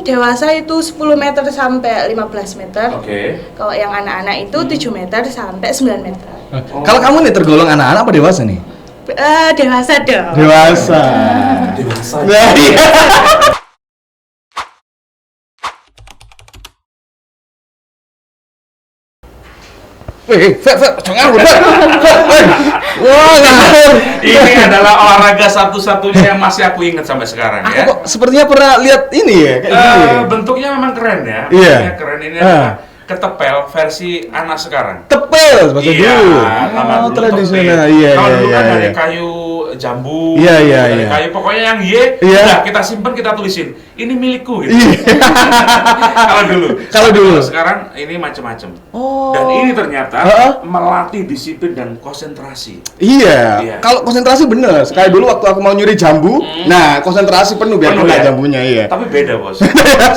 dewasa itu 10 meter sampai 15 meter. Oke. Kalau yang anak-anak itu 7 meter sampai 9 meter. Kalau kamu nih tergolong anak-anak apa dewasa nih? Dewasa dong. Dewasa. Dewasa. Nah, iya. Fer, jangan udah. Wah, ngawur. Ini adalah olahraga satu-satunya yang masih aku ingat sampai sekarang Aku ya. kok sepertinya pernah lihat ini ya, kayak gini. Bentuknya memang keren ya. Iya. Bentuknya keren ini adalah ketepel versi anak sekarang. Tepel bahasa Iya, dulu. nama Oh, dulu tradisional. tepel. Iya, Kalau iya, dulu kan iya. dari kayu jambu, Iya, iya, dari iya. kayu pokoknya yang Iya. udah kita simpen, kita tulisin ini milikku gitu. Iya. Kalau dulu. Kalau dulu. Sekarang ini macam-macam. Oh. Dan ini ternyata Heeh. melatih disiplin dan konsentrasi. Iya. Iya. Kalau konsentrasi bener. Kayak dulu waktu aku mau nyuri jambu, nah konsentrasi penuh biar Penuh kena ya? jambunya, iya. Tapi beda bos.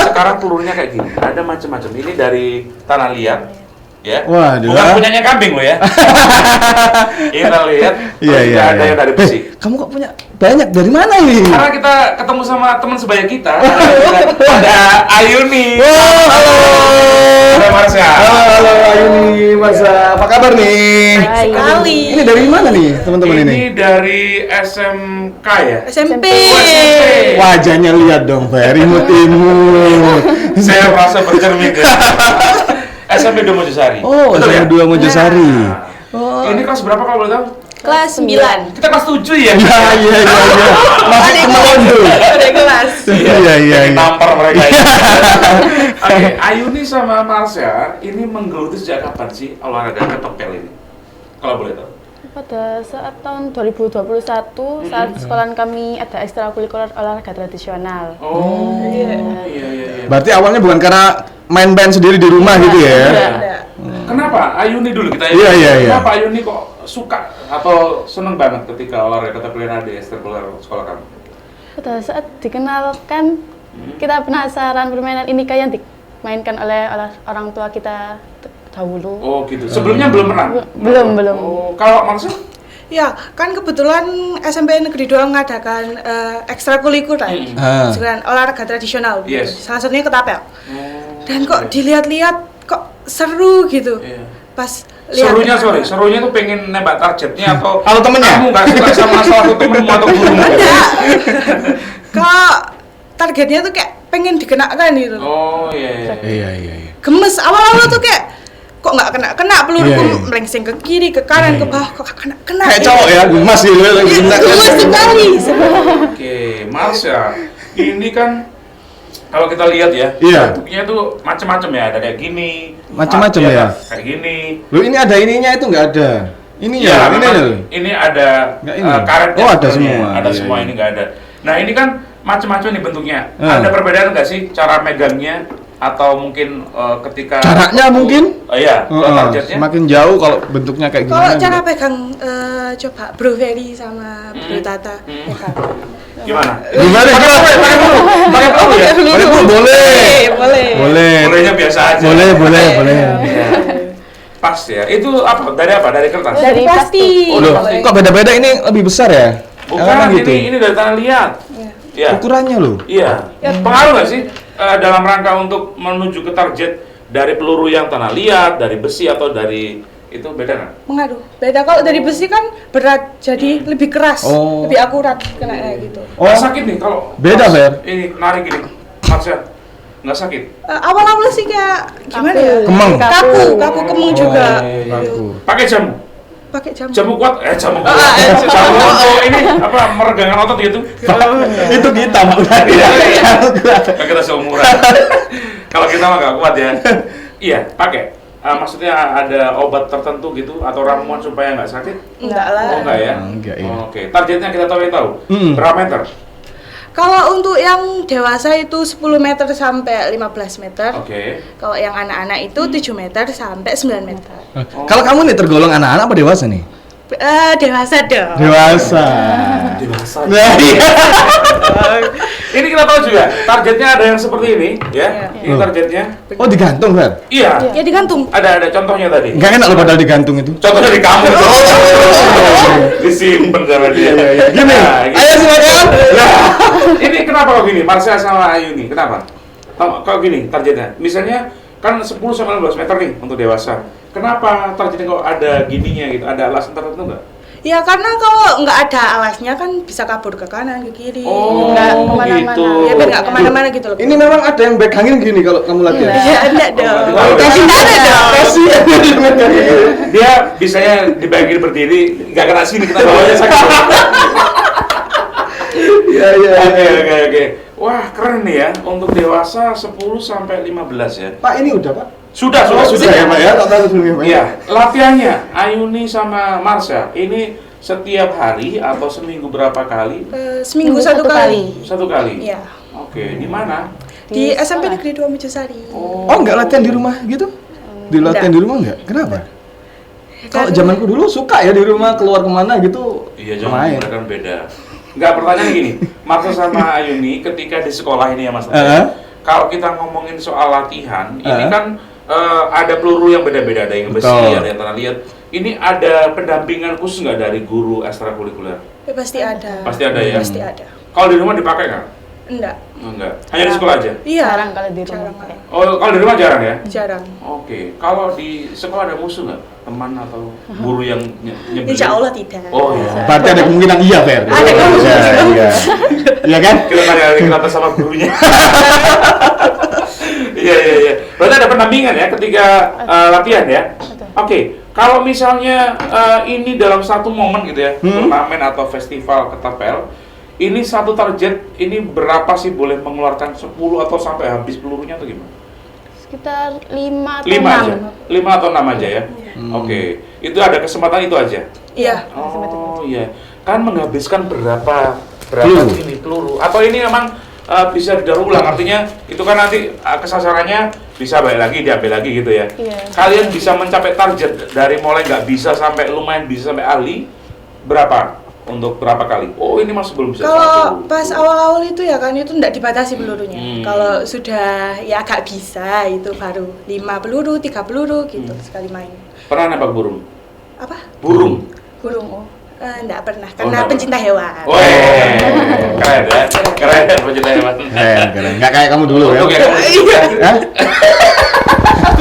Sekarang pelurunya kayak gini. Ada macam-macam. Ini dari tanah liat, ya. Waduh. Bukan punyanya kambing loh ya. Kita lihat. Iya, terus iya. Ada yang dari besi. Kamu kok punya banyak dari mana ini? Karena kita ketemu sama teman sebaya kita. Ada Ayuni. Oh, halo. Ada Marsha. Halo Ayuni, Masa. Apa kabar nih? Baik sekali. Ini dari mana nih teman-teman ini? Ini dari SMK ya. SMP. Oh, SMP. Wajahnya lihat dong, Fer, imut-imut. Saya merasa bercermin ya. SMP Domojosari. Oh, Betul ya? SMA 2 Mojosari. Nah, Ini kelas berapa kalau boleh tahu? Kelas 9. Kita kelas 7 ya? Iya. Masih kemarin tuh. Ada kelas. Iya. Tampar mereka ya. Oke, Ayuni sama Marsha ini menggeluti sejak kapan sih olahraga ketepel ini? Kalau boleh tahu. Pada saat tahun 2021, saat sekolahan kami ada ekstrakurikuler olahraga tradisional. Oh, iya. Berarti awalnya bukan karena main band sendiri di rumah gitu ya? Ada. Kenapa Ayuni dulu kita? Iya. Kenapa Ayuni kok suka atau seneng banget ketika olahraga ketepel di ekstrakurikuler sekolah kamu? Pada saat dikenalkan, kita penasaran permainan ini kayak yang dimainkan oleh orang tua kita dahulu. Oh gitu. Sebelumnya belum pernah? Belum. Oh, kalau Marsha? Ya, kan kebetulan SMP Negeri 2 mengadakan ekstrakurikuler, sekalian olahraga tradisional. Gitu. Yes. Salah satunya ketapel. Dan kok oke. dilihat-lihat kok seru gitu. Iya. Pas lihat. Serunya tuh pengen nembak targetnya atau temennya? kamu nggak suka sama salah satu temenmu atau gurumu? Enggak. Kok targetnya tuh kayak pengen dikenakan gitu. Oh iya. Iya. Gemes awal-awal tuh kayak kok nggak kena peluruku Iya. melengseng ke kiri ke kanan ke bawah kok kena Kayak cowok ya, gemas gitu. gemes sekali. Oke, Marsha, ini kan kalau kita lihat ya, Iya. bentuknya tuh macam-macam ya, ada kayak gini, Macam-macam ya? kayak gini. Loh, ini ada ininya itu nggak ada? Ini Ya, ya, ini memang loh. ini ada Nggak ini? karetnya. Oh, ada sebenarnya. semua. Ada Iya, semua, iya. ini nggak ada. Nah, ini kan macam-macam nih bentuknya. Ah. Ada perbedaan nggak sih cara megangnya atau mungkin ketika Jaraknya mungkin? Oh iya, targetnya. Semakin jauh kalau bentuknya kayak Kalau gimana? cara gitu. pegang coba Bro Ferry sama Bro Tata pegang. Gimana? Gimana? Pakai peluru ya? Pakai peluru boleh. Boleh. Bolehnya biasa aja. Boleh. Iya. Pas ya. Itu apa? Dari apa? Dari kertas? Dari plastik. Oh, Loh, plastik. kok beda-beda ini lebih besar ya? Bukan, Emang gitu? ini dari tanah liat. Iya. Ukurannya loh. Iya. Pengaruh nggak sih dalam rangka untuk menuju ke target dari peluru yang tanah liat, dari besi atau dari itu beda nggak? Mengaruh. Beda kalau dari besi kan berat jadi lebih keras, Oh. lebih akurat kena gitu. Nggak sakit nih kalau Beda, pas Fer. Ini narik gini, Marsha, nggak sakit? Awal-awal sih kayak gimana ya? Kemeng. Kaku kemeng juga. Laku. Pakai jamu? Pakai jamu. Jamu kuat? Jamu kuat. Jamu untuk ini apa meregangkan otot gitu? Itu kita udah. Kan kita seumuran. Kalau kita mah nggak kuat ya. Iya, pakai. Maksudnya ada obat tertentu gitu atau ramuan supaya nggak sakit? Enggak lah. Oh enggak ya? Enggak, iya. Oke, targetnya kita tahu. Hmm. Berapa meter? Kalau untuk yang dewasa itu 10 meter sampai 15 meter. Oke. Kalau yang anak-anak itu 7 meter sampai 9 meter. Kalau kamu nih tergolong anak-anak apa dewasa nih? Dewasa dong. Dewasa. Dewasa. Nah, iya. Ini kita tahu juga, targetnya ada yang seperti ini, ya. Iya. Ini targetnya. Oh, digantung, Fer? Iya. Ya digantung. Ada contohnya tadi. Enggak enak loh padahal digantung itu. Contohnya di kamu. Disimpan sama dia. Gini, Nah, gitu. ayo silakan. Nah, ini kenapa kok gini? Marsha sama Ayuni, kenapa? Kalau gini targetnya, misalnya kan 10 sampai 15 meter nih untuk dewasa. Kenapa targetnya kok ada gininya gitu? Ada alasan tertentu nggak? Ya karena kalau nggak ada alasnya kan bisa kabur ke kanan, ke kiri. Nggak kemana-mana. gitu. Ya biar nggak kemana-mana gitu loh. Ini memang ada yang pegangin gini kalau kamu latihan. Ya enggak dong. Oh, Kasih ada dong. Kasih. Dia bisanya dibagi berdiri, nggak kena sini, kita bawahnya sakit. Iya. Oke. Wah, keren nih ya. Untuk dewasa 10 sampai 15 ya. Pak, ini udah, Pak? Sudah ya, Pak ya. Tak tahu sebelumnya, Pak. Iya, latihannya Ayuni sama Marsha ini setiap hari atau seminggu berapa kali? Seminggu satu kali. Satu kali. Iya. Oke, di mana? Di SMP Negeri 2 Mojosari. Oh, enggak latihan di rumah gitu? Dilatihan di rumah enggak? Kenapa? Kalau zamanku dulu suka ya di rumah, keluar kemana gitu. Iya, jangan mereka kan beda. Enggak, pertanyaan gini, Marsha sama Ayuni ketika di sekolah ini ya Mas. Kalau kita ngomongin soal latihan, ini kan ada peluru yang beda-beda, ada yang besi, ada yang tanah liat. Ini ada pendampingan khusus nggak dari guru ekstrakurikuler? Ya, pasti ada. Pasti ada ya? Pasti ada. Kalau di rumah dipakai nggak? Enggak. Enggak. Hanya di sekolah aja? Iya. Jarang kalau di rumah. Jarang. pakai. Oh, kalau di rumah jarang ya? Jarang. Oke. Kalau di sekolah ada musuh nggak? Teman atau guru yang nyebelin? Insya Allah tidak. Oh iya. Berarti ada kemungkinan iya, Fer. Ada kemungkinan. Iya. Iya kan? Kita tanya sama gurunya. Iya. Berarti ada pendampingan ya ketika latihan ya? Oke. Kalau misalnya ini dalam satu momen gitu ya, turnamen atau festival ketapel, ini satu target, ini berapa sih boleh mengeluarkan 10 atau sampai habis pelurunya atau gimana? Sekitar 5 atau 5 aja? 6. 5 atau 6 aja ya? Oke. Itu ada kesempatan itu aja? Iya. Oh iya. Kan menghabiskan berapa Peluru. ini peluru? Atau ini memang bisa didaur ulang, artinya itu kan nanti kesasarannya bisa balik lagi, diambil lagi gitu ya? Iya. Kalian bisa mencapai target dari mulai nggak bisa sampai lumayan bisa sampai ahli berapa? Untuk berapa kali? Oh ini masih belum bisa. Kalau pas awal-awal itu ya kan itu enggak dibatasi pelurunya. Kalau sudah ya agak bisa itu baru 5 peluru, 3 peluru gitu sekali main. Pernah nembak burung? Apa? Burung? Burung. Enggak pernah karena enggak pencinta hewan. Oh, keren ya, keren pencinta hewan. Keren. Enggak kayak kamu dulu ya. Untuk ya. Hah?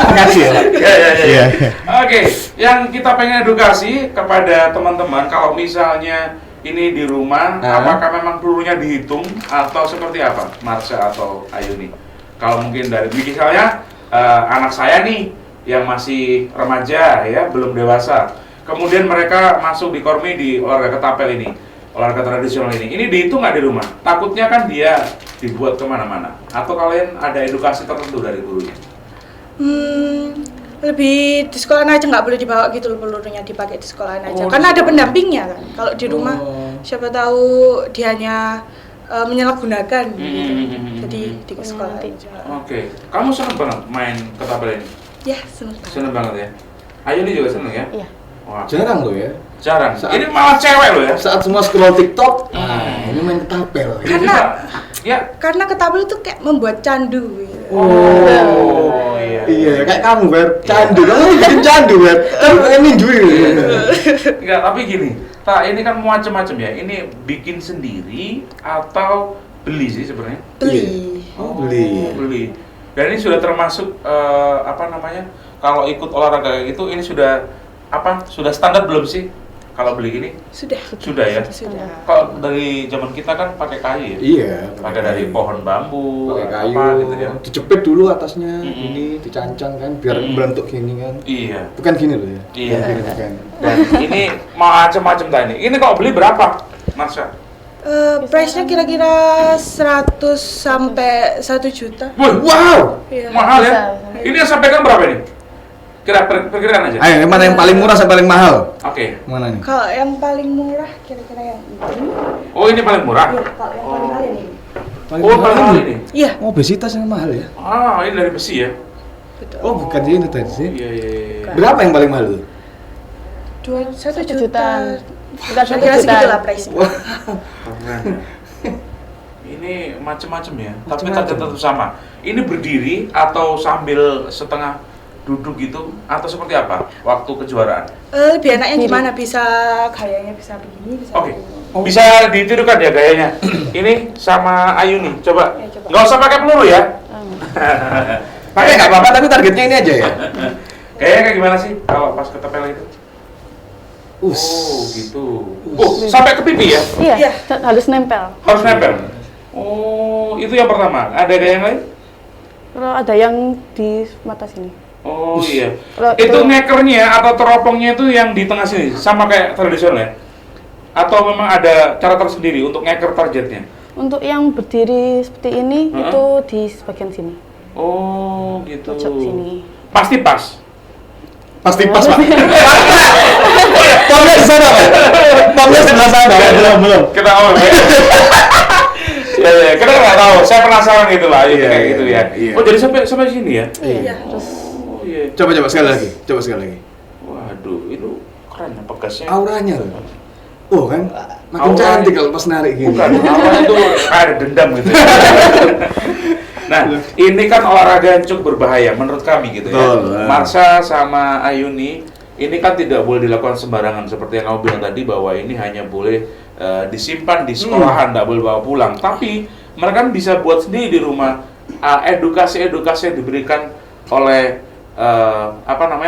Makasih ya. Iya. Oke, yang kita pengen edukasi kepada teman-teman kalau misalnya ini di rumah, apakah memang pelurunya dihitung atau seperti apa, Marsha atau Ayuni? Kalau mungkin dari misalnya anak saya nih yang masih remaja ya, belum dewasa. Kemudian mereka masuk di Kormi di olahraga ketapel ini, olahraga tradisional ini dihitung nggak di rumah? Takutnya kan dia dibuat kemana-mana. Atau kalian ada edukasi tertentu dari gurunya? Lebih di sekolah aja nggak boleh dibawa gitu loh pelurunya, dipakai di sekolah aja. Karena ada pendampingnya kan. Kalau di rumah siapa tahu dia hanya menyalahgunakan gitu. Jadi di sekolah aja. Oke. Kamu seneng banget main ketapel ini? Ya, seneng banget. Seneng banget ya? Ayuni juga seneng ya? Iya. Wah, Jarang loh ya. jarang. Saat- Ini malah cewek loh ya? Saat semua scroll TikTok, ini main ketapel. Karena ketapel itu kayak membuat candu gitu. Oh, iya. Iya, kayak kamu, Ber. Candu. Kamu bikin candu, Ber. Kamu pengen ninjuin. Enggak, tapi gini. ini kan macam-macam ya. Ini bikin sendiri atau beli sih sebenarnya? Beli. Oh, beli. Beli. Dan ini sudah termasuk apa namanya? Kalau ikut olahraga kayak gitu, ini sudah sudah standar belum sih? Kalau beli ini? Sudah ya. Sudah. Kalau dari zaman kita kan pakai kayu ya? Iya. Pakai dari pohon bambu, pakai kayu, apa gitu ya? dicepit dulu atasnya, ini dicancang kan, biar bentuk gini kan. Iya. Bukan gini loh ya. Iya. Bukan. Dan ini macam-macam tadi. Ini kalau beli berapa, Marsha? Price-nya kira-kira 100 sampai 1 juta. Wow. Iya. Mahal ya? Bisa. Ini yang sampaikan berapa ini? Perkiraan aja. Ayo, mana yang paling murah sama paling mahal? Oke. Mana nih? Kalau yang paling murah kira-kira yang ini. Oh, ini paling murah? Iya, kalau yang paling mahal ini. Paling Oh, paling mahal ini? Iya. Oh, obesitas yang mahal ya? Ah, ini dari besi ya? Betul. Oh, bukan ini tadi sih. Iya. Berapa yang paling mahal tuh? 1 juta. juta. Bukan 1 Kira-kira juta. segitulah price-nya. Keren. Ini macam-macam ya, tapi Macem-macem. tetap sama. Ini berdiri atau sambil setengah duduk gitu atau seperti apa waktu kejuaraan? Lebih enaknya gimana? Bisa gayanya bisa begini, bisa Oke. begini. Bisa ditirukan ya gayanya. Ini sama Ayuni, coba. Ya, coba. Nggak usah pakai peluru ya. Pakai nggak apa-apa, tapi targetnya ini aja ya. Kayaknya kayak gimana sih kalau pas ketepel itu? Oh gitu. Oh sampai ke pipi ya? Iya, harus nempel. Harus nempel. Oh itu yang pertama. Ada yang lain? Kalau ada yang di mata sini. Oh iya. Kalau Itu ngekernya atau teropongnya itu yang di tengah sini sama kayak tradisional ya? Atau memang ada cara tersendiri untuk ngeker targetnya? Untuk yang berdiri seperti ini itu di bagian sini. Oh gitu. Pojok sini. Pasti pas. Pasti pas, Pak. Pomnya di sana, Pak. Pomnya sebelah sana. Belum. Kita awal ya. Ya, kita nggak tahu. Saya penasaran gitu lah, Iya, kayak gitu ya. iya. Oh, jadi sampai sini ya? Iya. Oh, iya. Coba sekali lagi. Coba sekali lagi. Waduh, itu keren ya pegasnya. Auranya loh. Oh kan, makin Auranya. cantik kalau pas narik gini. Bukan, auranya itu ada dendam gitu. Nah, ini kan olahraga yang cukup berbahaya menurut kami gitu ya. Betul. Marsha sama Ayuni, ini kan tidak boleh dilakukan sembarangan seperti yang kamu bilang tadi bahwa ini hanya boleh disimpan di sekolahan, tidak boleh bawa pulang. Tapi mereka kan bisa buat sendiri di rumah. Edukasi-edukasi yang diberikan oleh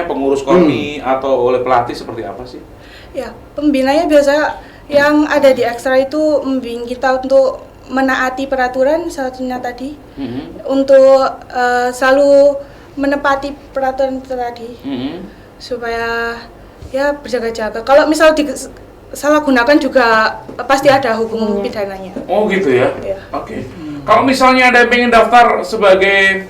pengurus KONI atau oleh pelatih seperti apa sih? Ya, pembinanya biasa yang ada di ekstra itu membimbing kita untuk menaati peraturan, salah satunya tadi, untuk selalu menepati peraturan itu tadi, supaya ya berjaga-jaga. Kalau misal salah gunakan juga pasti ada hukum pidananya. Oh gitu ya? Iya. Oke. Kalau misalnya ada yang pengen daftar sebagai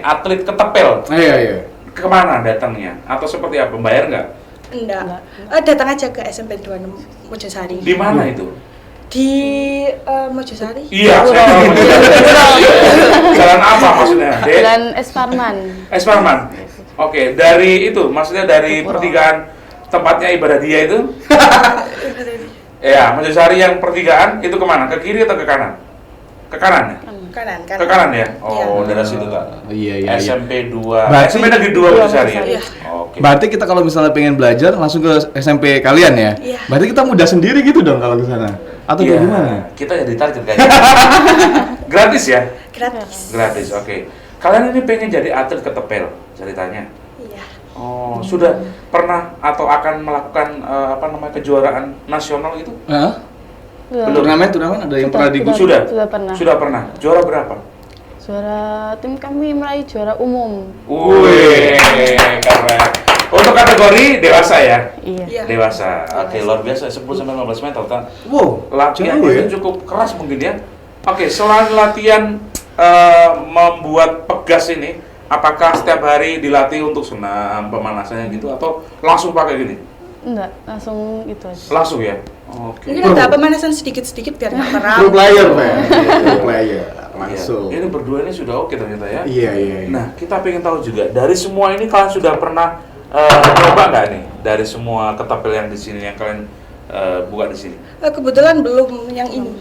atlet ketepel, Iya. kemana datangnya? Atau seperti apa? Bayar nggak? Enggak. Datang aja ke SMP 26 Mojosari. Di mana itu? Di Mojosari. Iya, saya tahu. Jalan apa maksudnya? Jalan Es Parman. Es Parman. Oke, dari itu, maksudnya dari pertigaan tempatnya ibadah dia itu? Ya, Mojosari yang pertigaan itu kemana? Ke kiri atau ke kanan? Ke kanan ya? Kanan. Ke kanan ya? Oh, Iya. dari situ Kak. Iya. SMP 2. Berarti- SMP Negeri 2 Mojosari ya? Iya. Oke. Berarti kita kalau misalnya pengen belajar langsung ke SMP kalian ya? Iya. Berarti kita mudah sendiri gitu dong kalau ke sana. Atau Iya, bagaimana? kita jadi target kayaknya. Gratis ya? Gratis. Gratis, oke. Kalian ini pengen jadi atlet ketepel ceritanya? Iya. Oh, sudah pernah atau akan melakukan kejuaraan nasional itu? Hah? Belum. Turnamen ada yang pernah diikut? Sudah? pernah. Sudah pernah. Juara berapa? Juara tim kami meraih juara umum. Wih, keren. Untuk kategori dewasa ya? Iya. Iya. Dewasa. Oke, luar biasa 10-15 meter. Wow, Latihannya jauh ya? itu cukup keras mungkin ya. Oke, selain latihan membuat pegas ini, apakah setiap hari dilatih untuk senam pemanasannya gitu atau langsung pakai gini? Enggak, langsung itu aja. Langsung ya. Oke. Mungkin ada pemanasan sedikit-sedikit biar nggak terang. Pro player, Pak. Pro player. Langsung. Iya. Ini berdua ini sudah oke ternyata ya. Iya. Nah, kita pengen tahu juga dari semua ini kalian sudah pernah coba nggak nih dari semua ketapel yang di sini yang kalian buka di sini? Kebetulan belum yang ini.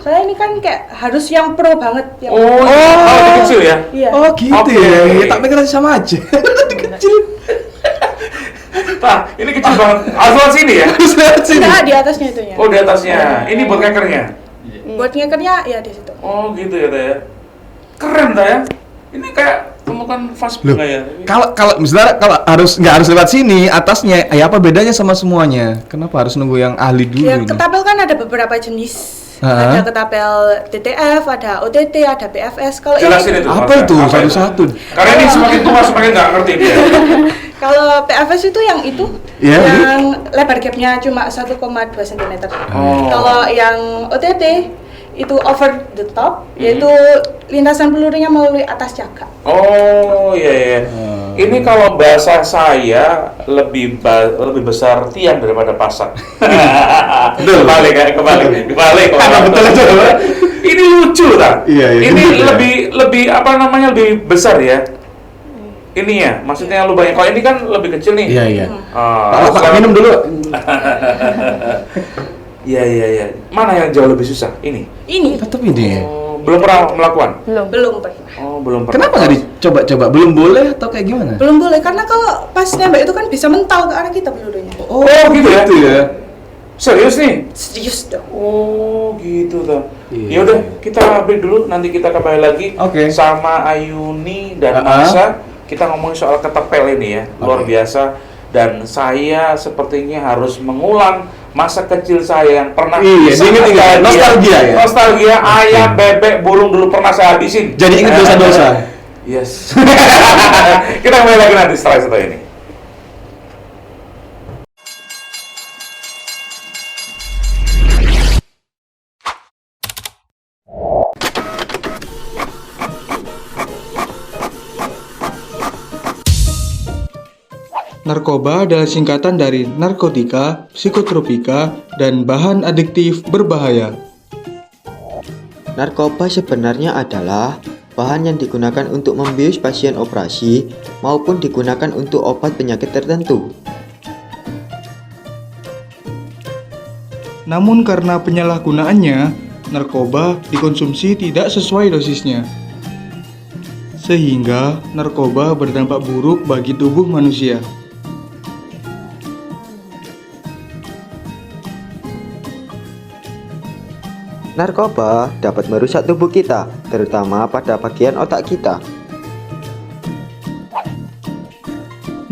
Soalnya ini kan kayak harus yang pro banget. Yang Kalau kecil ya? Iya. Oh gitu Oke. ya. Tak pikir sama aja. Kecil. Nah, ini kecil banget. Harus lewat sini ya? Harus lewat sini. Nah, di atasnya itunya. Oh, di atasnya. Ini buat kekernya. Buat ngekernya ya di situ. Oh, gitu ya, Teh ya. Keren, Teh ya. Ini kayak temukan vas Loh, bunga ya. kalau misalnya kalau nggak harus lewat sini atasnya, ya apa bedanya sama semuanya? Kenapa harus nunggu yang ahli dulu Ya, ini? ketapel kan ada beberapa jenis. Ah. Ada ketapel TTF, ada OTT, ada PFS. Kalau Jelasin ini, itu. Apa Mas. itu Apa satu-satu? Karena ini semakin tua semakin nggak ngerti dia. kalau PFS itu yang itu, Iya, yang lebar gapnya cuma 1,2 cm. Oh. Kalau yang OTT itu over the top, yaitu lintasan pelurunya melalui atas jaga. Oh, iya. Ini kalau bahasa saya lebih besar tiang daripada pasak. Kebalik ya, kebalik. Betul aja, Pak. Ini lucu tak? Iya, Ini gitu ya. lebih lebih besar ya. Ini ya, maksudnya lubangnya. Kalau ini kan lebih kecil nih. Iya. Ah, Pak, minum dulu. Iya. Mana yang jauh lebih susah? Ini. Ini Tetap ini. Oh, belum pernah melakukan. belum pernah. Oh, belum pernah. Kenapa nggak dicoba-coba? Belum boleh atau kayak gimana? Belum boleh karena kalau pas nembak itu kan bisa mental ke arah kita pelurunya. Oh, gitu ya? Gitu ya. Serius nih? Serius dong. Oh, gitu tuh. Ya udah, kita break dulu, nanti kita kembali lagi sama Ayuni dan Marsha. Kita ngomongin soal ketapel ini ya, luar biasa. Dan saya sepertinya harus mengulang masa kecil saya yang pernah nostalgia ya. Nostalgia ayam, bebek, burung dulu pernah saya habisin. Jadi ingat dosa-dosa. Yes. Kita kembali lagi nanti setelah ini. Narkoba adalah singkatan dari narkotika, psikotropika, dan bahan adiktif berbahaya. Narkoba sebenarnya adalah bahan yang digunakan untuk membius pasien operasi maupun digunakan untuk obat penyakit tertentu. Namun karena penyalahgunaannya, narkoba dikonsumsi tidak sesuai dosisnya. Sehingga narkoba berdampak buruk bagi tubuh manusia. Narkoba dapat merusak tubuh kita, terutama pada bagian otak kita.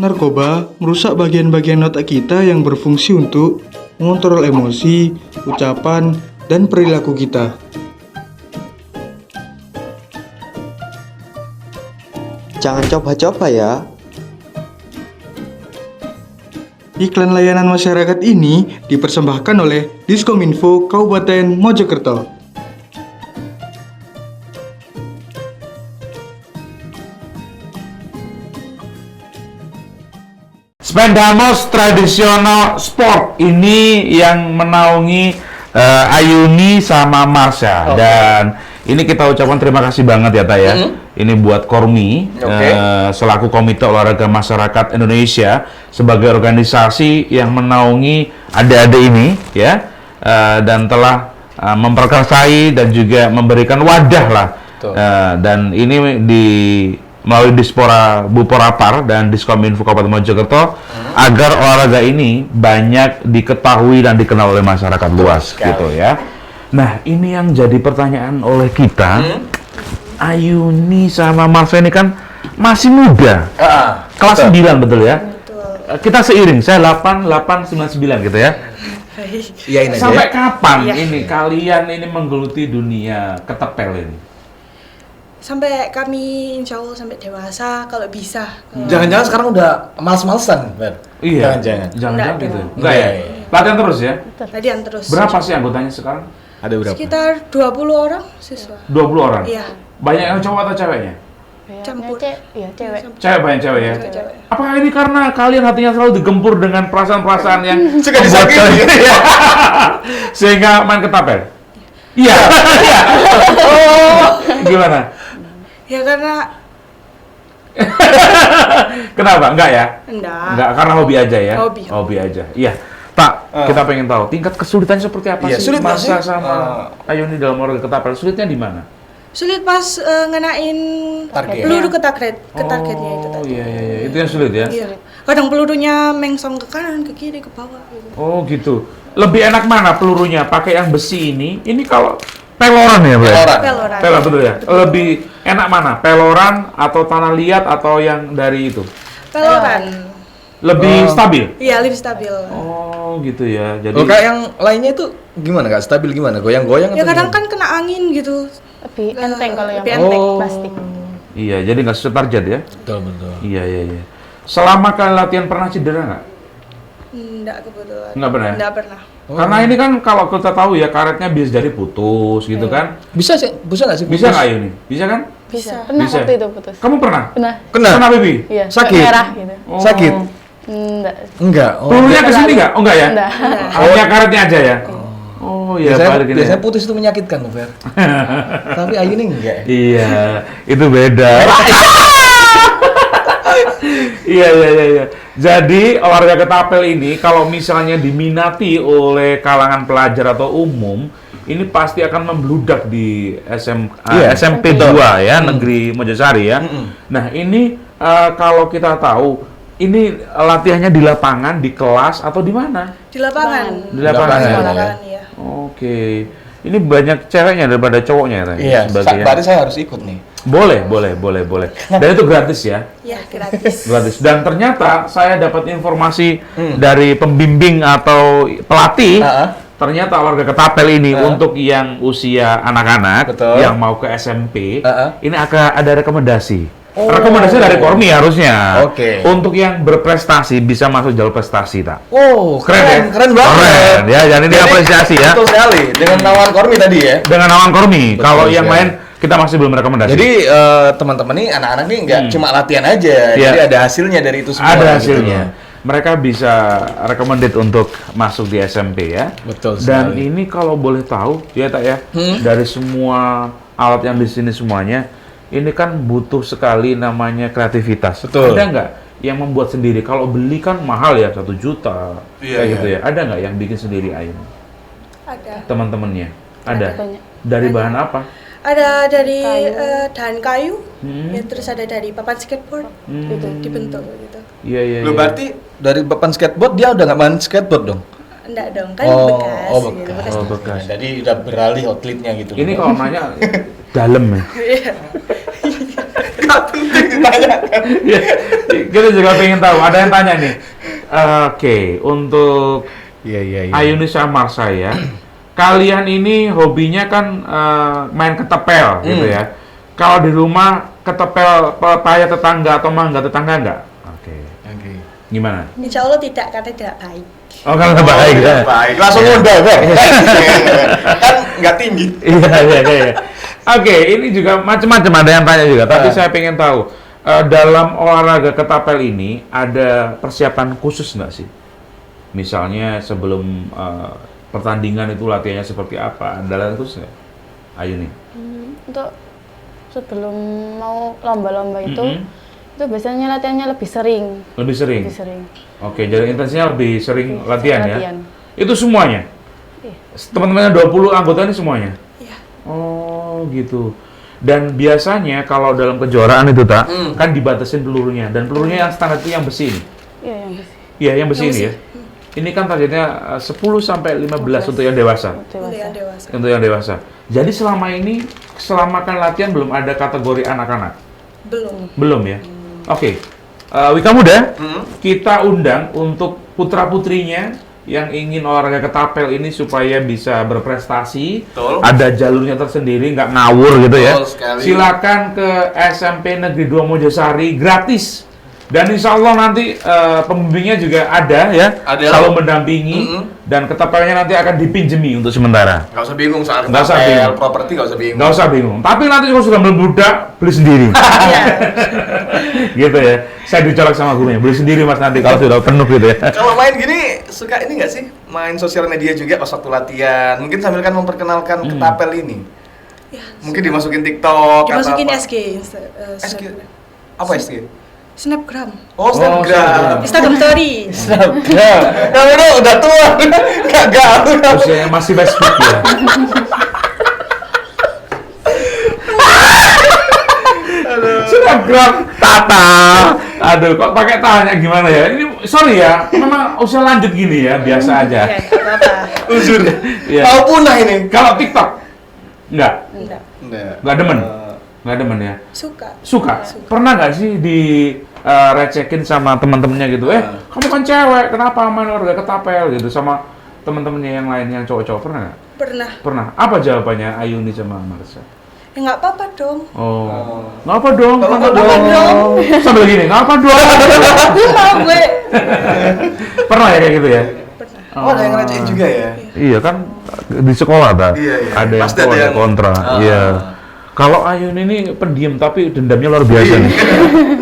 Narkoba merusak bagian-bagian otak kita yang berfungsi untuk mengontrol emosi, ucapan, dan perilaku kita. Jangan coba-coba ya. Iklan layanan masyarakat ini dipersembahkan oleh Diskominfo Kabupaten Mojokerto. Spendamos tradisional sport ini yang menaungi Ayuni sama Marsha. Dan ini kita ucapkan terima kasih banget ya Ta ya. Ini buat Kormi selaku Komite Olahraga Masyarakat Indonesia sebagai organisasi yang menaungi adik-adik ini ya, dan telah memperkasai dan juga memberikan wadah lah. Dan ini melalui Dispora Buporapar dan Diskominfo Kabupaten Mojokerto agar olahraga ini banyak diketahui dan dikenal oleh masyarakat luas gitu ya. Nah, ini yang jadi pertanyaan oleh kita. Ayuni sama Marsha ini kan masih muda. Kelas 9 betul ya? Betul. Kita seiring, saya 8, 9 gitu ya. Iyain aja. Sampai kapan ini kalian ini menggeluti dunia ketapel ini? Sampai kami insya Allah sampai dewasa kalau bisa. Jangan-jangan sekarang udah males-malesan, Fer? Iya. Jangan-jangan gitu. Enggak. Enggak ya? Latihan terus ya? Latihan terus. Berapa sih anggotanya sekarang? Ada berapa? Sekitar 20 orang siswa. 20 orang? Iya. Banyak yang cowok atau ceweknya? Campur. Iya, cewek. Cewek, banyak cewek ya? Cewek. Apakah ini karena kalian hatinya selalu digempur dengan perasaan-perasaan yang Suka disakiti. sehingga main ketapel? Iya. Oh, gimana? Ya karena Kenapa? Enggak ya? enggak. Karena hobi aja ya? Hobi. Aja. Iya. Pak, kita pengen tahu tingkat kesulitannya seperti apa Iya, sih? sulit nggak Marsha sih? sama Ayuni dalam olahraga ketapel, sulitnya di mana? Sulit pas ngenain Target. peluru ke targetnya itu tadi. Iya. Itu yang sulit ya? Iya. Kadang pelurunya mengsong ke kanan, ke kiri, ke bawah gitu. Oh gitu. Lebih enak mana pelurunya? Pakai yang besi ini? Ini kalau peloran ya, Bro? Peloran. Peloran betul ya? Lebih enak mana? Peloran atau tanah liat atau yang dari itu? Peloran. Lebih stabil? Iya, lebih stabil. Oh gitu ya. Jadi Kayak yang lainnya itu gimana, Kak? Stabil gimana? Goyang-goyang Ya atau kadang gimana? kan kena angin gitu. Lebih enteng kalau yang Lebih enteng. plastik. iya, jadi nggak sesuai target ya? Betul. Iya. Selama kalian latihan pernah cedera nggak? Enggak kebetulan. Nggak pernah ya? Enggak pernah. Karena ini kan kalau kita tahu ya karetnya bisa jadi putus gitu kan? Bisa nggak sih? Bisa nggak Yuni? Bisa kan? Bisa. Pernah Bisa. waktu itu putus. Kamu pernah? Pernah. Kena Bibi? Iya. Sakit? Merah gitu. Oh. Sakit? Enggak. Enggak. Oh. Pelurunya ke sini nggak? Oh enggak ya? Enggak. Hanya karetnya aja ya? Oh iya, balik ini. Biasanya putus itu menyakitkan, loh, Fer. Tapi Ayu ini enggak. Iya, itu beda. Iya. Jadi olahraga ketapel ini kalau misalnya diminati oleh kalangan pelajar atau umum, ini pasti akan membludak di SMP 2 ya, Negeri Mojosari ya. Nah, ini kalau kita tahu ini latihannya di lapangan, di kelas atau di mana? Di lapangan. Di lapangan. Di Ya? lapangan, iya. Oke. Ini banyak ceweknya daripada cowoknya ya. Iya, berarti saya harus ikut nih. Boleh. Dan itu gratis ya? Ya, gratis. Gratis. Dan ternyata saya dapat informasi dari pembimbing atau pelatih. Ternyata warga Ketapel ini untuk yang usia anak-anak yang mau ke SMP, ini akan ada rekomendasi. Rekomendasi dari Kormi harusnya. Untuk yang berprestasi bisa masuk jalur prestasi, tak? Keren banget. Keren ya, jadi ini apresiasi ya. Betul sekali. Dengan nawan Kormi tadi ya. Dengan nawan Kormi. Kalau yang lain kita masih belum rekomendasi. Jadi teman-teman nih, anak-anak nih nggak cuma latihan aja. Jadi ada hasilnya dari itu semua. Ada hasilnya. Mereka bisa recommended untuk masuk di SMP ya. Betul sekali. Dan ini kalau boleh tahu ya tak ya, dari semua alat yang di sini semuanya, ini kan butuh sekali namanya kreativitas. Betul. Ada nggak yang membuat sendiri? Kalau beli kan mahal ya, 1 juta. Kayak gitu ya. Ada nggak yang bikin sendiri Ayun? Ada. Teman-temannya? Ada. Banyak. Dari bahan apa? Ada dari dahan kayu, ya, terus ada dari papan skateboard, Gitu. dibentuk gitu. Iya. Lo berarti dari papan skateboard dia udah nggak main skateboard dong? Enggak dong, kan bekas. Gitu, bekas. Jadi udah beralih outletnya gitu. Ini kalau nanya dalam ya. nggak penting ditanyakan. Ya, kita juga pengen tahu. Ada yang tanya nih. Oke, untuk Iya. Ayunisha Marsha ya. Kalian ini hobinya kan main ketepel gitu ya. Kalau di rumah ketepel pepaya tetangga atau mangga tetangga enggak? Oke. Gimana? Insya Allah tidak, karena tidak baik. Oh, karena baik ya. Baik. Langsung udah, kan nggak tinggi. Iya. Oke, ini juga macam-macam ada yang tanya juga. Tapi saya pengen tahu dalam olahraga ketapel ini ada persiapan khusus nggak sih? Misalnya sebelum pertandingan itu latihannya seperti apa? Ada latihan khusus nggak? Ayo nih. Untuk sebelum mau lomba-lomba itu biasanya latihannya lebih sering. Lebih sering? Lebih sering. Oke, jadi intensinya lebih sering Lebih latihan sering ya? latihan. Itu semuanya? Iya. Teman-temannya 20 anggota ini semuanya? Iya. Oh, gitu. Dan biasanya kalau dalam kejuaraan itu tak, kan dibatasin pelurunya. Dan pelurunya yang standar itu yang besi ini? Iya, yang besi. Iya, yang besi Yang ini besi. ya? Ini kan targetnya 10 sampai 15 untuk yang dewasa. Untuk yang dewasa. Untuk yang dewasa. Jadi selama ini, selama kan latihan belum ada kategori anak-anak? Belum. Belum ya? Oke. Wika Muda, kita undang untuk putra-putrinya yang ingin olahraga ketapel ini supaya bisa berprestasi. Betul. Ada jalurnya tersendiri, nggak ngawur gitu ya. Betul sekali. Silakan ke SMP Negeri 2 Mojosari, gratis. Dan insya Allah nanti pembimbingnya juga ada ya, selalu mendampingi. Dan ketapelnya nanti akan dipinjemi untuk sementara. Nggak usah bingung soal Nggak usah bingung. properti, nggak usah bingung. Nggak usah bingung. Tapi nanti kalau sudah membludak, beli sendiri. Iya. Gitu ya. Saya dicolok sama gurunya, beli sendiri mas nanti kalau sudah penuh gitu ya. Kalau main gini, suka ini nggak sih? Main sosial media juga pas waktu latihan. Mungkin sambil kan memperkenalkan ketapel ini. Ya, Mungkin dimasukin TikTok dimasukin atau apa. SG. SG? Apa SG? Snapgram. Oh, Snapgram. Instagram Story. Snapgram. Kamu itu udah tua, nggak gaul. Usianya masih Facebook ya. Snapgram Tata. Aduh, kok pakai tanya gimana ya? Ini sorry ya, memang usia lanjut gini ya, biasa aja. Ya, nggak apa-apa. Uzur. Iya. Mau punah ini. Kalau TikTok enggak Enggak. demen. Nggak demen ya. Suka. Pernah nggak sih di recekin sama teman-temannya gitu? Kamu kan cewek, kenapa main olahraga ketapel gitu sama teman-temannya yang lain yang cowok-cowok pernah nggak? Pernah. Apa jawabannya Ayuni sama Marsha? Ya nggak apa-apa dong. Oh, nggak apa dong? Nggak apa dong. Sambil gini, nggak apa dong? Mau gue. Pernah ya kayak gitu ya? Pernah. Oh, ada yang ngerasain juga ya? Iya kan di sekolah tak? Iya. Ada yang Pasti pro, ada ada yang- kontra. Iya. Kalau Ayun ini pendiam tapi dendamnya luar biasa nih.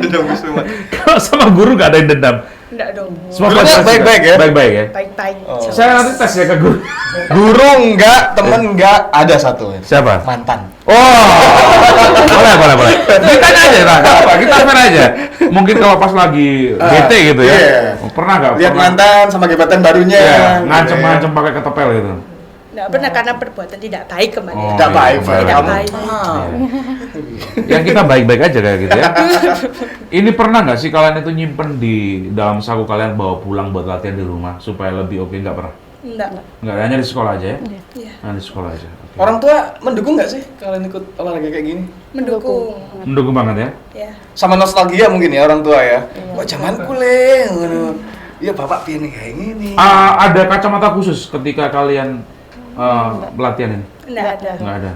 Dendam semua. Kalau sama guru nggak ada yang dendam. Enggak dong. Semua Gurunya pelajaran baik-baik suka. ya? Baik-baik ya. Baik-baik. Saya nanti tes ya ke guru. Guru enggak, temen enggak, ada satu. Siapa? Mantan. Oh, boleh. Kita aja lah, nggak apa, kita fair aja. Mungkin kalau pas lagi bete gitu ya. Iya. Pernah nggak? Lihat Pernah. mantan sama gebetan barunya. Iya, ngancem-ngancem pakai ketapel gitu. Enggak pernah, karena perbuatan tidak baik kembali. Oh, Tidak iya, baik, iya. Pak. Tidak Kamu- baik. Yang kita baik-baik aja kayak gitu ya. Ini pernah nggak sih kalian itu nyimpen di dalam saku kalian bawa pulang buat latihan di rumah supaya lebih oke? Nggak pernah? Enggak. Nggak, hanya di sekolah aja ya? Iya. Hanya di sekolah aja. Orang tua mendukung nggak sih kalian ikut olahraga kayak gini? Mendukung. Mendukung banget ya. Ya. Sama nostalgia mungkin ya orang tua ya. Kok zamanku le, ngono. Iya bapak piye kayak gini. Ada kacamata khusus ketika kalian pelatihan ini? Enggak ada. Nggak ada.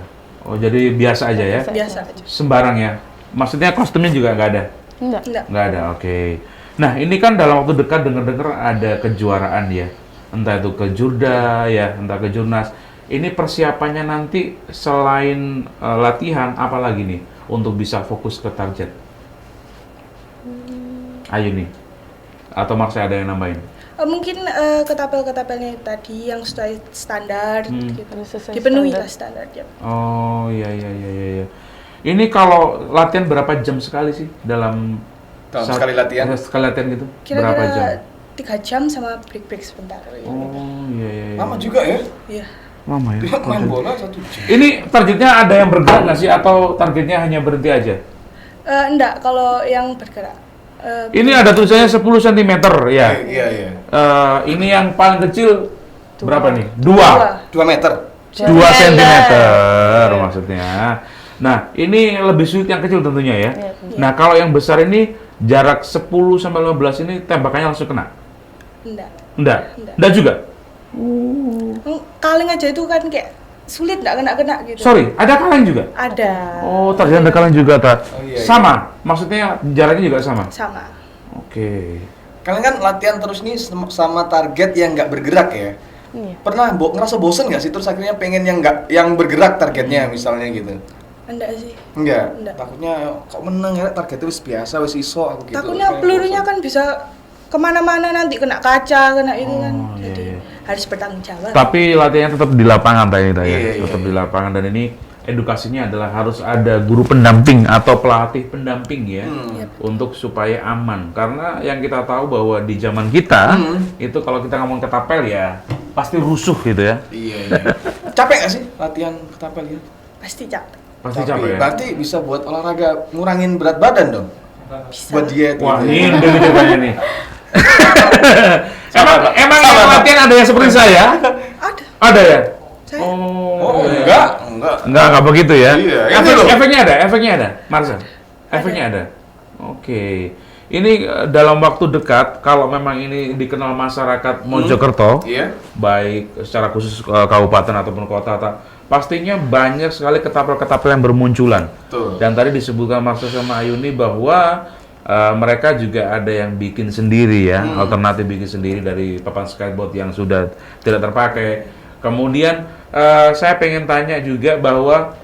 Oh jadi biasa aja ya? Biasa aja. Sembarang ya? Maksudnya kostumnya juga nggak ada? Enggak. Nggak ada, oke. Nah ini kan dalam waktu dekat denger-denger ada kejuaraan ya, entah itu ke Jurda ya, entah ke Jurnas. Ini persiapannya nanti selain latihan, apa lagi nih untuk bisa fokus ke target? Ayo nih, atau maksudnya ada yang nambahin? Mungkin ketapel-ketapelnya tadi yang sesuai standar gitu. Sesuai Dipenuhi standar. lah standarnya. Oh iya. Ini kalau latihan berapa jam sekali sih dalam Sekali latihan? Sekali latihan gitu? Berapa jam? Kira-kira 3 jam sama break-break sebentar. Oh iya. Lama juga ya? Iya. Lama ya. Dia main bola 1 jam. Ini targetnya ada yang bergerak nggak sih atau targetnya hanya berhenti aja? Enggak, kalau yang bergerak. Ini ada tulisannya 10 cm ya. Iya. Ini yang paling kecil berapa nih? 2 2 meter. 2 cm maksudnya. Nah, ini lebih sulit yang kecil tentunya ya. Nah, kalau yang besar ini jarak 10 sampai 15 ini tembakannya langsung kena. Enggak juga. Kaleng aja itu kan kayak sulit nggak kena gitu. Sorry, ada kaleng juga? Ada. Oh, ternyata ada kaleng juga, Ta. Oh, iya. Sama, maksudnya jaraknya juga sama? Sama. Oke. Kalian kan latihan terus nih sama target yang nggak bergerak ya? Iya. Pernah ngerasa bosen nggak sih? Terus akhirnya pengen yang bergerak targetnya misalnya gitu? Enggak sih. Enggak? Enggak. Takutnya kok menang ya, targetnya wis biasa, wis iso aku gitu. Takutnya Pengen pelurunya bosen. kan bisa kemana-mana nanti kena kaca, kena itu kan. iya, Jadi iya. harus bertanggung jawab. Tapi latihannya tetap di lapangan tadi ya. Iya. Tetap di lapangan dan ini edukasinya adalah harus ada guru pendamping atau pelatih pendamping ya. Untuk supaya aman. Karena yang kita tahu bahwa di zaman kita itu kalau kita ngomong ketapel ya pasti rusuh gitu ya. Iya. Capek nggak sih latihan ketapel gitu? Pasti capek. Pasti capek ya. Berarti bisa buat olahraga ngurangin berat badan dong? Bisa. Buat diet Wah, gitu. ini udah cobanya nih. emang yang latihan ada yang seperti saya? Ada. Ada ya? Saya. Oh, iya. enggak. Enggak begitu ya. Iya, ini loh. Efeknya ada, Marcel. Efeknya ada. Oke. Ini dalam waktu dekat kalau memang ini dikenal masyarakat Mojokerto, Iya. baik secara khusus kabupaten ataupun kota, pastinya banyak sekali ketapel-ketapel yang bermunculan. Betul. Dan tadi disebutkan Marcel sama Ayuni bahwa mereka juga ada yang bikin sendiri ya, alternatif bikin sendiri dari papan skateboard yang sudah tidak terpakai. Kemudian saya pengen tanya juga bahwa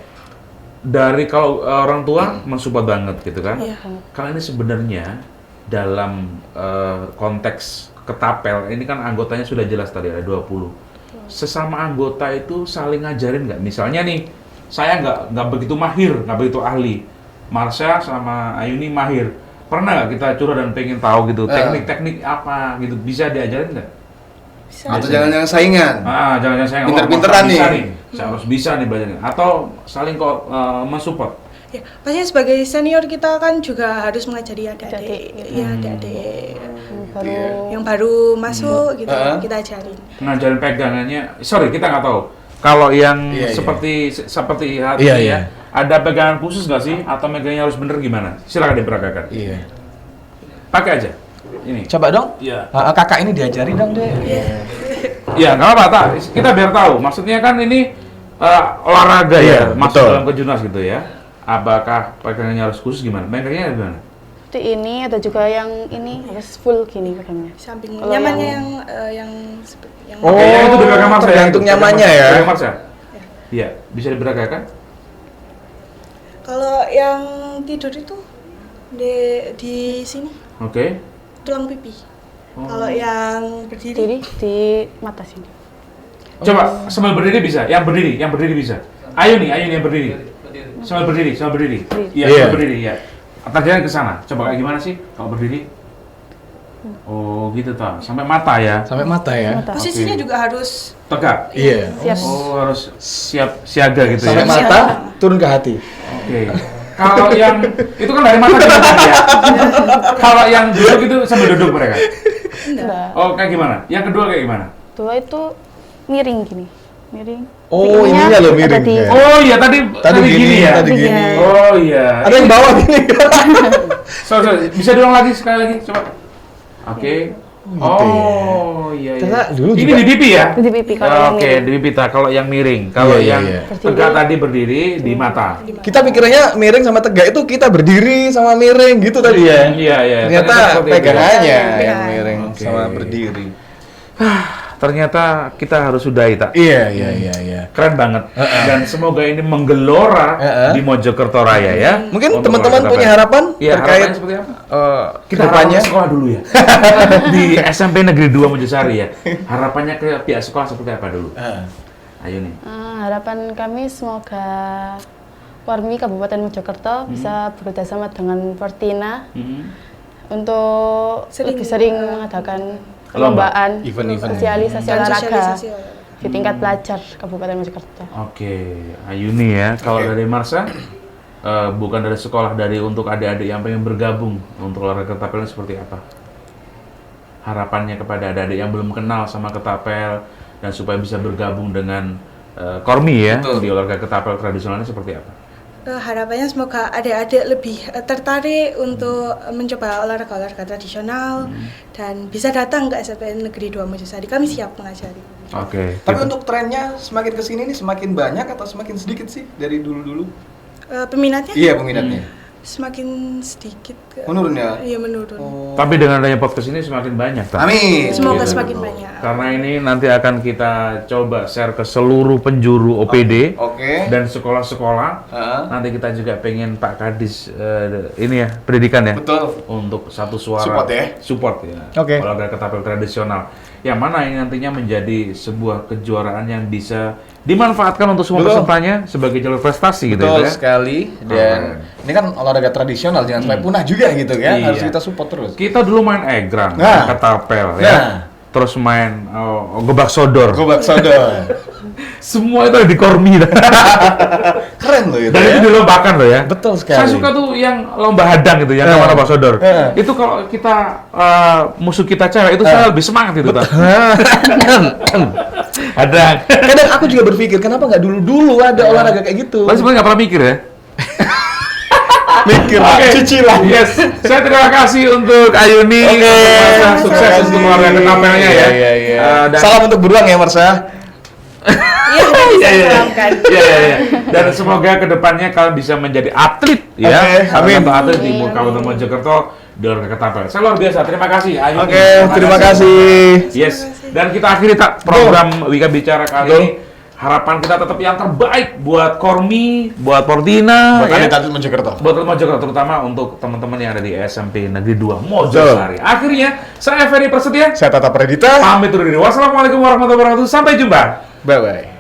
dari kalau orang tua mensupport banget gitu kan. Iya. Kalau ini sebenarnya dalam konteks ketapel ini kan anggotanya sudah jelas tadi ada 20. Sesama anggota itu saling ngajarin nggak? Misalnya nih, saya nggak begitu mahir, nggak begitu ahli. Marsha sama Ayuni mahir. Pernah nggak kita curhat dan pengen tahu gitu teknik-teknik apa gitu, bisa diajarin nggak? Bisa. Atau jangan-jangan saingan. Jangan saya Pinter-pinteran bisa nih. Saya harus bisa nih belajarnya. Atau saling kok mensupport. Ya, pastinya sebagai senior kita kan juga harus mengajari adik-adik. Iya, adik-adik Baru yang baru masuk gitu, kita ajarin. Ngajarin pegangannya. Sorry, kita nggak tahu. Kalau yang Iya. seperti hati Iya, ya, iya. ada pegangan khusus nggak sih? Atau megangnya harus bener gimana? Silakan diperagakan. Iya. Pakai aja. Ini. Coba dong. Iya. Kakak ini diajari dong deh. Ya nggak apa-apa, Tak. Kita biar tahu. Maksudnya kan ini olahraga Iya, ya, masuk betul. dalam kejurnas gitu ya. Apakah pegangannya harus khusus gimana? Megangnya gimana? seperti ini, ada juga yang ini harus full gini pegangnya. Samping Kalau nyamannya yang- yang Oh, Oke, yang itu dipegang Marsha ya, tergantung itu pegang nyamannya Marsha. ya. Pegang Marsha. Iya, bisa diperagakan? kalau yang tidur itu di sini Oke. tulang pipi. Oh. Kalau yang berdiri Jadi di mata sini. Coba sambil berdiri bisa, yang berdiri bisa. Ayo nih yang berdiri. Sambil berdiri. Iya, Iya. sambil berdiri ya. Targetnya ke sana. Coba kayak gimana sih kalau berdiri? Oh, gitu toh. Sampai mata ya. Sampai mata ya. Mata. posisinya Oke. juga harus Tegak. Iya. Siap. Oh, harus siap siaga gitu Sampai ya. mata turun ke hati. Oke. Kalau yang itu kan dari mata ke hati ya. Kalau yang duduk itu sambil duduk mereka. Enggak. Oh, kayak gimana? Yang kedua kayak gimana? Dua itu miring gini. Miring. Oh, ininya loh miring. ada di- Ya. Oh iya, tadi gini ya. Tadi gini. Oh iya. Ada yang bawah gini. Sorry, bisa diulang lagi sekali lagi, coba. Oke. gitu ya. Oh iya. Ternyata iya. dulu Ini juga- di pipi ya? Di pipi kalau yang Oke, miring. di pipi. Kalau yang miring, kalau Iya, yang iya. tegak tadi berdiri di mata. Kita pikirnya miring sama tegak itu kita berdiri sama miring gitu tadi ya. Iya, iya. Ternyata seperti itu. pegangannya yang Pegangan. miring Oke. sama berdiri. Ternyata kita harus sudahi, tak? Iya, iya. Keren banget. Dan semoga ini menggelora di Mojokerto Raya ya. Mungkin Untuk teman-teman keluarga punya KPL. harapan Iya, terkait harapannya seperti apa? Kita kedepannya. harapannya sekolah dulu ya. Di SMP Negeri 2 Mojosari ya. Harapannya ke pihak sekolah seperti apa dulu? Ayo nih. Harapan kami semoga Kormi Kabupaten Mojokerto bisa bekerjasama dengan Fortina untuk lebih sering mengadakan perlombaan, Event-event. sosialisasi Dan olahraga sosialisasi di tingkat pelajar Kabupaten Mojokerto. Oke, Ayuni ya. Kalau dari Marsha, bukan dari sekolah, dari untuk adik-adik yang pengen bergabung untuk olahraga ketapel seperti apa? Harapannya kepada adik-adik yang belum kenal sama ketapel dan supaya bisa bergabung dengan Kormi ya Betul. di olahraga ketapel tradisionalnya seperti apa? Harapannya semoga adik-adik lebih tertarik untuk mencoba olahraga-olahraga tradisional dan bisa datang ke SMPN Negeri 2 Mojosari. Kami siap mengajari. Oke. Tapi kita- untuk trennya semakin kesini nih semakin banyak atau semakin sedikit sih dari dulu-dulu? Peminatnya Iya peminatnya. semakin sedikit. Menurun ya? Iya, menurun. Tapi dengan adanya podcast ini semakin banyak. Tak? Amin. Semoga Gitu. semakin banyak. Karena ini nanti akan kita coba share ke seluruh penjuru OPD Oke. dan sekolah-sekolah. Heeh. Nanti kita juga pengen Pak Kadis ini ya pendidikan ya Betul. untuk satu suara Support ya? support ya Oke. olahraga ketapel tradisional yang mana ini nantinya menjadi sebuah kejuaraan yang bisa dimanfaatkan untuk semua Betul. pesertanya sebagai jalur prestasi gitu Betul ya. sekali. Dan ini kan olahraga tradisional jangan sampai punah juga gitu kan. Iya. Harus kita support terus. Kita dulu main egrang, Nah. ketapel Nah. ya. Terus main gebak sodor. Gobak sodor. Semua itu ada di Kormi. Keren loh itu Dan itu ya. dilombakan loh ya. Betul sekali. Saya suka tuh yang lomba hadang gitu, yang nama Pak Sodor. Itu kalau kita musuh kita cewek itu saya lebih semangat itu. Tak? Hadang. Kadang aku juga berpikir kenapa nggak dulu-dulu ada olahraga kayak gitu. Tapi sebenarnya nggak pernah mikir ya. Mikir, Oke. cicilan. Yes, saya terima kasih untuk Ayuni. Marsha, sukses Terima untuk kasih. olahraga ketapelnya ya. Iya. Dan Salam untuk beruang ya Marsha. Iya, kita bisa salamkan. Iya. Dan semoga kedepannya kalian bisa menjadi atlet ya. Oke, amin. Salah satu atlet di Kabupaten Mojokerto di olahraga ketapel. Saya luar biasa. Terima kasih Ayuni. Oke, terima kasih. Yes. Dan kita akhiri tak program Wika Bicara kali ini. Harapan kita tetap yang terbaik buat Kormi, buat Fortina, Buat ya. atlet-atlet Mojokerto. Buat Mojokerto, terutama untuk teman-teman yang ada di SMP Negeri 2 Mojosari. Akhirnya, saya Ferry Prasetya, Saya Tata Pradita. pamit undur diri. Wassalamualaikum warahmatullahi wabarakatuh. Sampai jumpa. Bye bye.